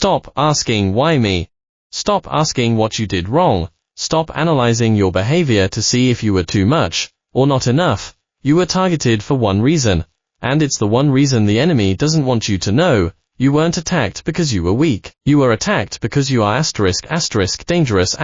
Stop asking why me. Stop asking what you did wrong. Stop analyzing your behavior to see if you were too much, or not enough. You were targeted for one reason, and it's the one reason the enemy doesn't want you to know. You weren't attacked because you were weak. You were attacked because you are dangerous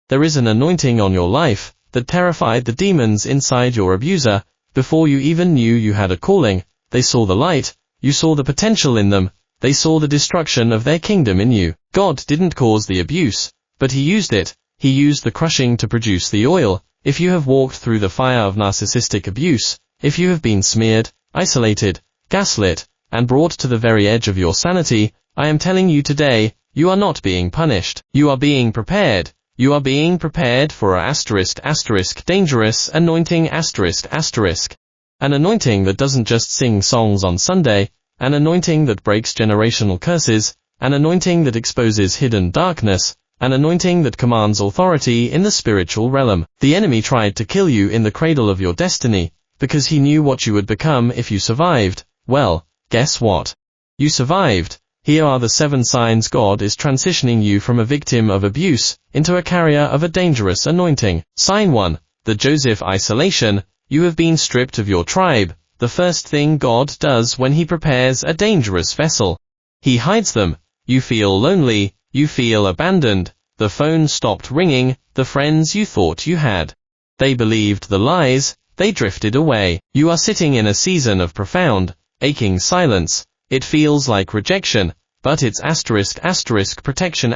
There is an anointing on your life that terrified the demons inside your abuser. Before you even knew you had a calling, they saw the light. You saw the potential in them. They saw the destruction of their kingdom in you. God didn't cause the abuse, but he used it. He used the crushing to produce the oil. If you have walked through the fire of narcissistic abuse, if you have been smeared, isolated, gaslit, and brought to the very edge of your sanity, I am telling you today, you are not being punished. You are being prepared. You are being prepared for a dangerous anointing An anointing that doesn't just sing songs on Sunday, an anointing that breaks generational curses, an anointing that exposes hidden darkness, an anointing that commands authority in the spiritual realm. The enemy tried to kill you in the cradle of your destiny, because he knew what you would become if you survived. Well, guess what? You survived. Here are the 7 signs God is transitioning you from a victim of abuse into a carrier of a dangerous anointing. Sign 1. The Joseph isolation. You have been stripped of your tribe. The first thing God does when he prepares a dangerous vessel. He hides them. You feel lonely. You feel abandoned. The phone stopped ringing. The friends you thought you had. They believed the lies. They drifted away. You are sitting in a season of profound, aching silence. It feels like rejection, but it's protection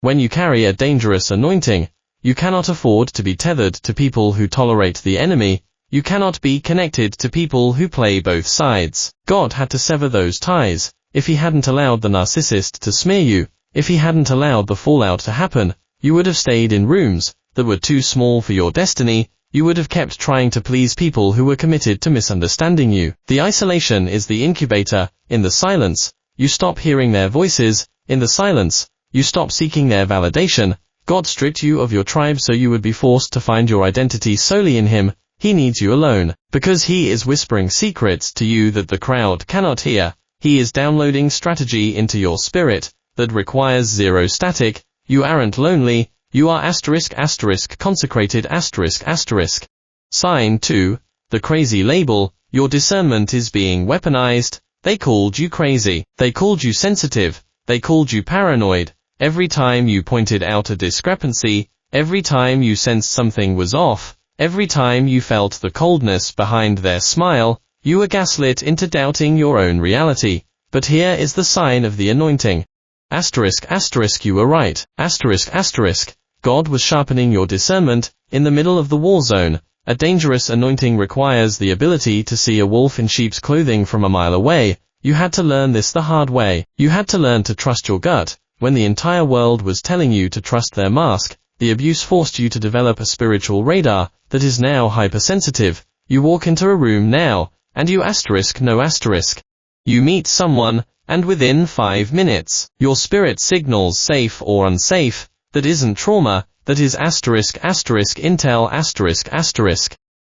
When you carry a dangerous anointing, you cannot afford to be tethered to people who tolerate the enemy. You cannot be connected to people who play both sides. God had to sever those ties. If he hadn't allowed the narcissist to smear you, if he hadn't allowed the fallout to happen, you would have stayed in rooms that were too small for your destiny. You would have kept trying to please people who were committed to misunderstanding you. The isolation is the incubator. In the silence, you stop hearing their voices. In the silence, you stop seeking their validation. God stripped you of your tribe so you would be forced to find your identity solely in him. He needs you alone, because he is whispering secrets to you that the crowd cannot hear. He is downloading strategy into your spirit that requires zero static. You aren't lonely. You are consecrated Sign 2. The crazy label. Your discernment is being weaponized. They called you crazy. They called you sensitive. They called you paranoid. Every time you pointed out a discrepancy, every time you sensed something was off, every time you felt the coldness behind their smile, you were gaslit into doubting your own reality. But here is the sign of the anointing. You were right. God was sharpening your discernment in the middle of the war zone. A dangerous anointing requires the ability to see a wolf in sheep's clothing from a mile away. You had to learn this the hard way. You had to learn to trust your gut. When the entire world was telling you to trust their mask, the abuse forced you to develop a spiritual radar that is now hypersensitive. You walk into a room now, and you You meet someone, and within 5 minutes, your spirit signals safe or unsafe. That isn't trauma, that is intel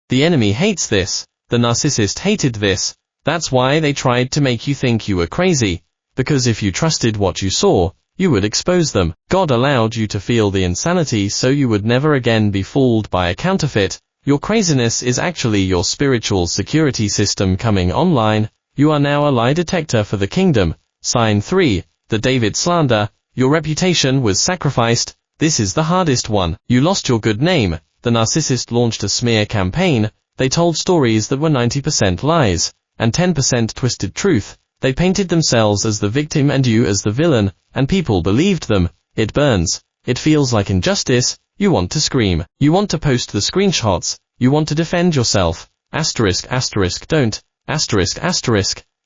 The enemy hates this. The narcissist hated this. That's why they tried to make you think you were crazy. Because if you trusted what you saw, you would expose them. God allowed you to feel the insanity so you would never again be fooled by a counterfeit. Your craziness is actually your spiritual security system coming online. You are now a lie detector for the kingdom. Sign 3. The David slander. Your reputation was sacrificed. This is the hardest one. You lost your good name. The narcissist launched a smear campaign. They told stories that were 90% lies, and 10% twisted truth. They painted themselves as the victim and you as the villain, and people believed them. It burns. It feels like injustice. You want to scream. You want to post the screenshots. You want to defend yourself. Don't.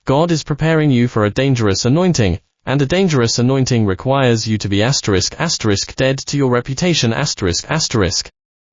God is preparing you for a dangerous anointing, and a dangerous anointing requires you to be dead to your reputation.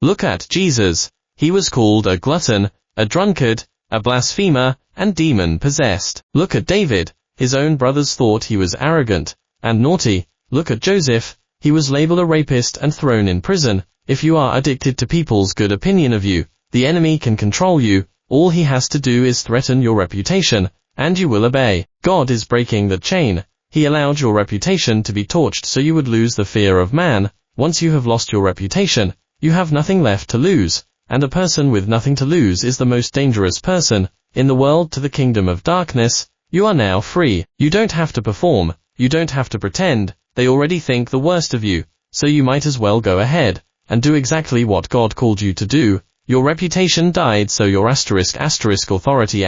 Look at Jesus. He was called a glutton, a drunkard, a blasphemer, and demon-possessed. Look at David. His own brothers thought he was arrogant and naughty. Look at Joseph. He was labeled a rapist and thrown in prison. If you are addicted to people's good opinion of you, the enemy can control you. All he has to do is threaten your reputation, and you will obey. God is breaking the chain. He allowed your reputation to be torched so you would lose the fear of man. Once you have lost your reputation, you have nothing left to lose, and a person with nothing to lose is the most dangerous person in the world. To the kingdom of darkness, you are now free. You don't have to perform, you don't have to pretend. They already think the worst of you, so you might as well go ahead and do exactly what God called you to do. Your reputation died so your authority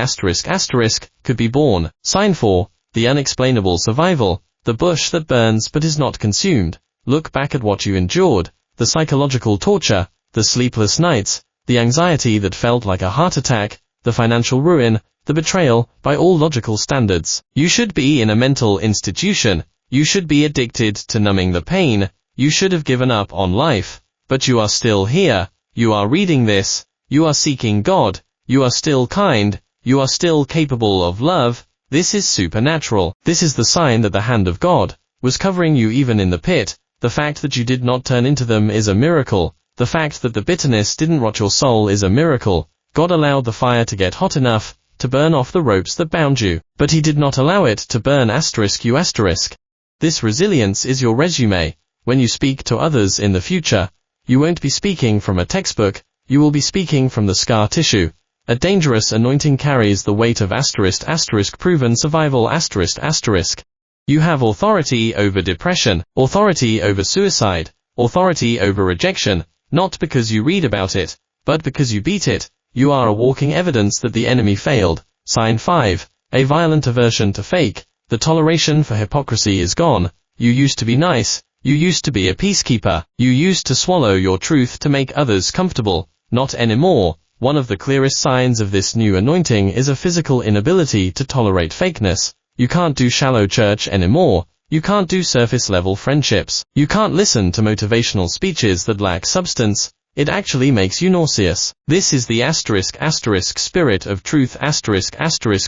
could be born. Sign 4. The unexplainable survival. The bush that burns but is not consumed. Look back at what you endured, the psychological torture, the sleepless nights, the anxiety that felt like a heart attack, the financial ruin, the betrayal. By all logical standards, you should be in a mental institution. You should be addicted to numbing the pain. You should have given up on life. But you are still here. You are reading this. You are seeking God. You are still kind. You are still capable of love. This is supernatural. This is the sign that the hand of God was covering you even in the pit. The fact that you did not turn into them is a miracle. The fact that the bitterness didn't rot your soul is a miracle. God allowed the fire to get hot enough to burn off the ropes that bound you, but he did not allow it to burn you. This resilience is your resume. When you speak to others in the future, you won't be speaking from a textbook, you will be speaking from the scar tissue. A dangerous anointing carries the weight of proven survival . You have authority over depression, authority over suicide, authority over rejection, not because you read about it, but because you beat it. You are a walking evidence that the enemy failed. Sign 5. A violent aversion to fake. The toleration for hypocrisy is gone. You used to be nice. You used to be a peacekeeper. You used to swallow your truth to make others comfortable. Not anymore. One of the clearest signs of this new anointing is a physical inability to tolerate fakeness. You can't do shallow church anymore. You can't do surface-level friendships. You can't listen to motivational speeches that lack substance. It actually makes you nauseous. This is the spirit of truth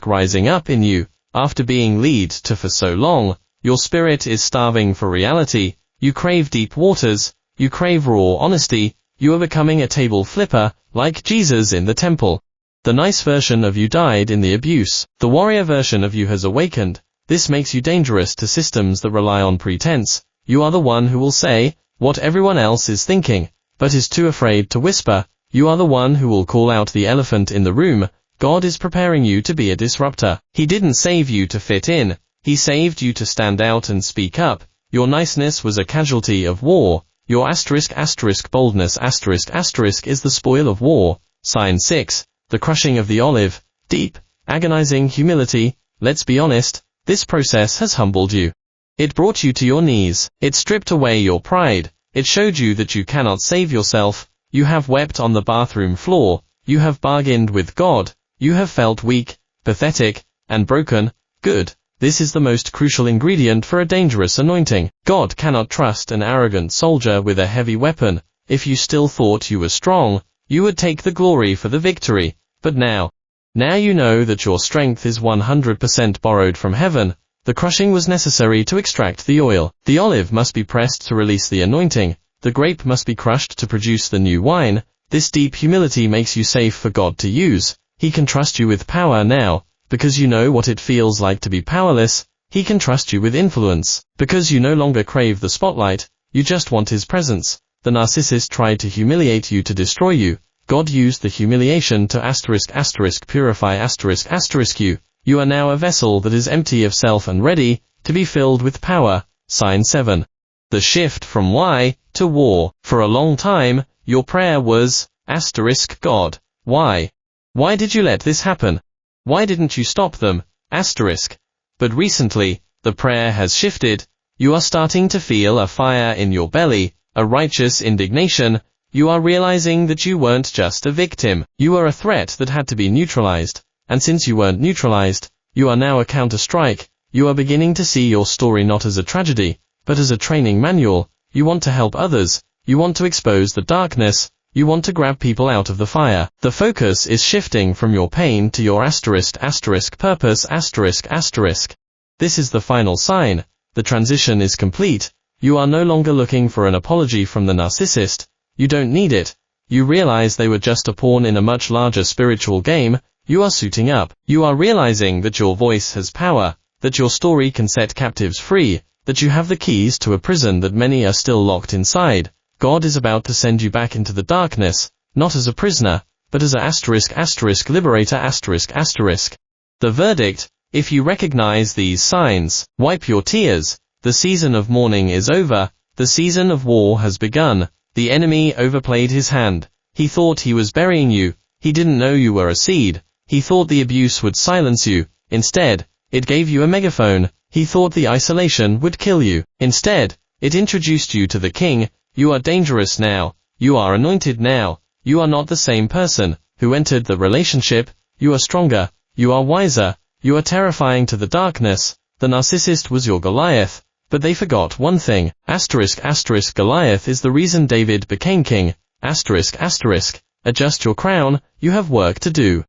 rising up in you. After being led to for so long, your spirit is starving for reality. You crave deep waters. You crave raw honesty. You are becoming a table flipper, like Jesus in the temple. The nice version of you died in the abuse. The warrior version of you has awakened. This makes you dangerous to systems that rely on pretense. You are the one who will say what everyone else is thinking, but is too afraid to whisper. You are the one who will call out the elephant in the room. God is preparing you to be a disruptor. He didn't save you to fit in. He saved you to stand out and speak up. Your niceness was a casualty of war. Your boldness is the spoil of war. Sign 6. The crushing of the olive. Deep, agonizing humility. Let's be honest, this process has humbled you. It brought you to your knees. It stripped away your pride. It showed you that you cannot save yourself. You have wept on the bathroom floor. You have bargained with God. You have felt weak, pathetic, and broken. Good. This is the most crucial ingredient for a dangerous anointing. God cannot trust an arrogant soldier with a heavy weapon. If you still thought you were strong, you would take the glory for the victory. But now you know that your strength is 100% borrowed from heaven. The crushing was necessary to extract the oil. The olive must be pressed to release the anointing. The grape must be crushed to produce the new wine. This deep humility makes you safe for God to use. He can trust you with power now, because you know what it feels like to be powerless. He can trust you with influence, because you no longer crave the spotlight, you just want his presence. The narcissist tried to humiliate you to destroy you. God used the humiliation to purify you. You are now a vessel that is empty of self and ready to be filled with power. Sign 7. The shift from why to war. For a long time, your prayer was, God, why? Why did you let this happen? Why didn't you stop them? But recently, the prayer has shifted. You are starting to feel a fire in your belly, a righteous indignation. You are realizing that you weren't just a victim. You were a threat that had to be neutralized. And since you weren't neutralized, you are now a counter-strike. You are beginning to see your story not as a tragedy, but as a training manual. You want to help others. You want to expose the darkness. You want to grab people out of the fire. The focus is shifting from your pain to your purpose. This is the final sign. The transition is complete. You are no longer looking for an apology from the narcissist. You don't need it. You realize they were just a pawn in a much larger spiritual game. You are suiting up. You are realizing that your voice has power, that your story can set captives free, that you have the keys to a prison that many are still locked inside. God is about to send you back into the darkness, not as a prisoner, but as a liberator The verdict: if you recognize these signs, wipe your tears. The season of mourning is over, the season of war has begun. The enemy overplayed his hand. He thought he was burying you. He didn't know you were a seed. He thought the abuse would silence you. Instead, it gave you a megaphone. He thought the isolation would kill you. Instead, it introduced you to the King. You are dangerous now. You are anointed now. You are not the same person who entered the relationship. You are stronger. You are wiser. You are terrifying to the darkness. The narcissist was your Goliath, but they forgot one thing. Goliath is the reason David became king. Adjust your crown. You have work to do.